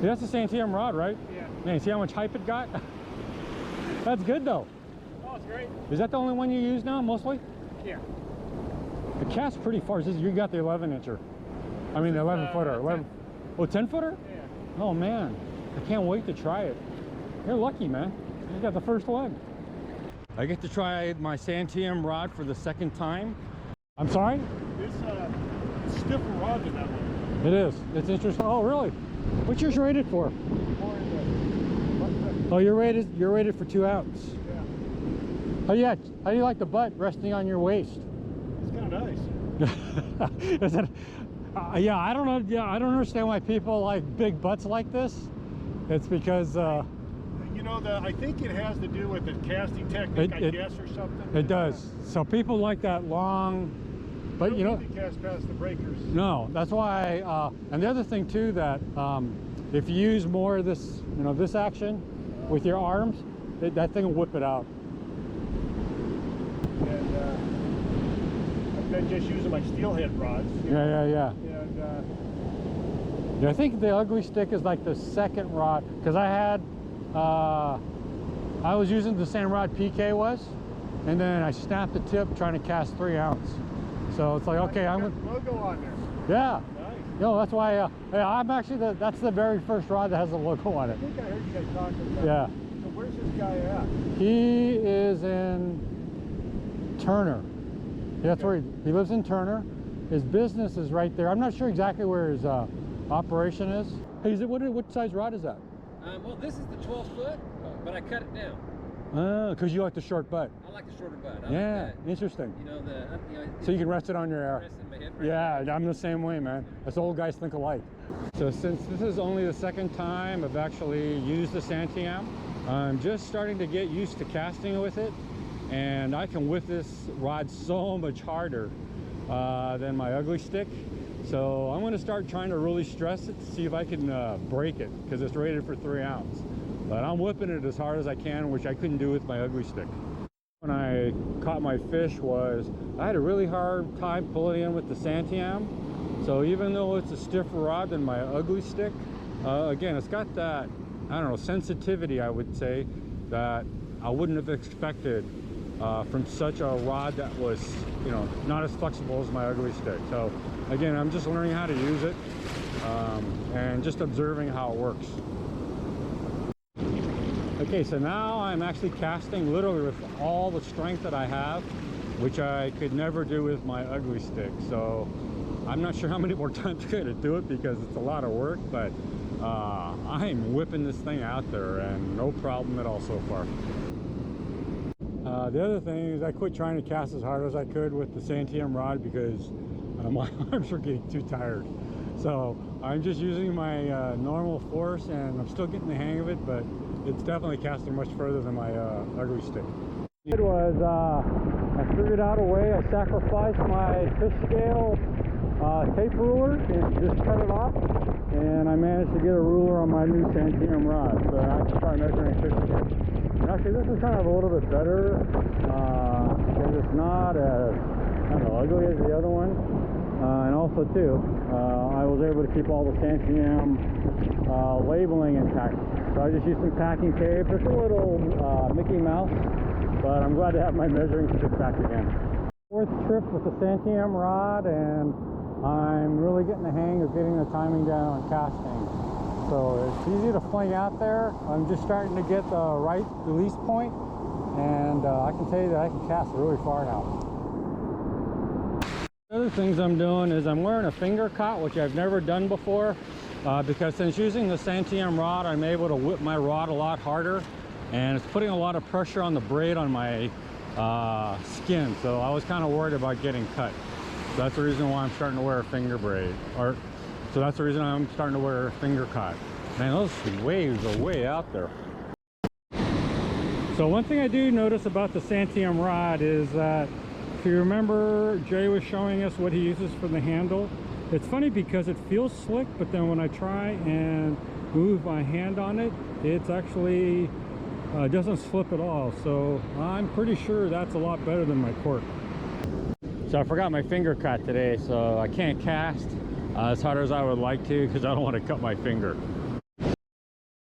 Yeah, that's the Santiam Rod, right? Yeah. Man, see how much hype it got? That's good though. Oh, it's great. Is that the only one you use now, mostly? Yeah. The cast's pretty far. You got the 11-incher. I mean, the 11-footer. 11. Oh, 10-footer? Yeah. Oh man, I can't wait to try it. You're lucky, man. You got the first one. I get to try my Santiam Rod for the second time. I'm sorry? It's stiffer rod than that one. It is. It's interesting. Oh, really? What's yours rated for? More in the, Oh, you're rated for 2 ounce. yeah. How do you like the butt resting on your waist? It's kind of nice. Is it? Yeah, I don't know. Yeah, I don't understand why people like big butts like this. It's because you know, I think it has to do with the casting technique, I guess, or something. It does. So people like that long, but you know, need to cast past the breakers. No, that's why. And the other thing too, that if you use more of this, you know, this action with your arms, that thing will whip it out. And I've been just using my steelhead rods. Yeah. And Yeah, I think the ugly stick is like the second rod, because I was using the same rod PK was, and then I snapped the tip trying to cast 3 ounce. So it's like, okay, I'm gonna logo on there. Yeah. Nice. No, that's why I'm actually that's the very first rod that has the logo on it. I think I heard you guys talking about. Yeah. So where's this guy at? He is in Turner. That's where he lives, in Turner. His business is right there. I'm not sure exactly where his operation is. Hey, what size rod is that? Well, this is the 12-foot, but I cut it down. Because you like the short butt. I like the shorter butt. Yeah, like interesting. you know, So you can rest it on your rest in my head right Yeah, now. I'm the same way, man. Us old guys think alike. So since this is only the second time I've actually used the Santiam, I'm just starting to get used to casting with it, and I can whip this rod so much harder than my ugly stick. So I'm going to start trying to really stress it to see if I can break it, because it's rated for 3 ounce. But I'm whipping it as hard as I can, which I couldn't do with my ugly stick. When I caught my fish I had a really hard time pulling in with the Santiam. So even though it's a stiffer rod than my ugly stick, again, it's got that, I don't know, sensitivity, I would say, that I wouldn't have expected from such a rod that was, you know, not as flexible as my ugly stick. So again, I'm just learning how to use it and just observing how it works. Okay, so now I'm actually casting literally with all the strength that I have, which I could never do with my ugly stick. So I'm not sure how many more times I'm going to do it, because it's a lot of work, but I'm whipping this thing out there and no problem at all so far. The other thing is I quit trying to cast as hard as I could with the Santiam rod because my arms were getting too tired. So I'm just using my normal force, and I'm still getting the hang of it, but it's definitely casting much further than my ugly stick. It was, I figured out a way. I sacrificed my fish scale tape ruler and just cut it off, and I managed to get a ruler on my new Santiam rod, so I can start measuring fish again. And actually, this is kind of a little bit better because it's not as, I don't know, ugly as the other one. And also too, I was able to keep all the Santiam labeling intact. So I just used some packing tape. It's a little Mickey Mouse, but I'm glad to have my measuring stick back again. 4th trip with the Santiam rod, and I'm really getting the hang of getting the timing down on casting. So it's easy to fling out there. I'm just starting to get the right release point, and I can tell you that I can cast really far now. The other things I'm doing is I'm wearing a finger caught, which I've never done before, because since using the Santiam rod, I'm able to whip my rod a lot harder, and it's putting a lot of pressure on the braid on my skin. So I was kind of worried about getting cut. So that's the reason why I'm starting to wear a finger braid, so that's the reason I'm starting to wear a finger caught. Man, those waves are way out there. So one thing I do notice about the Santiam rod is that, if you remember, Jay was showing us what he uses for the handle. It's funny because it feels slick, but then when I try and move my hand on it, it's actually doesn't slip at all. So I'm pretty sure that's a lot better than my cork. So I forgot my finger cut today, so I can't cast as hard as I would like to because I don't want to cut my finger.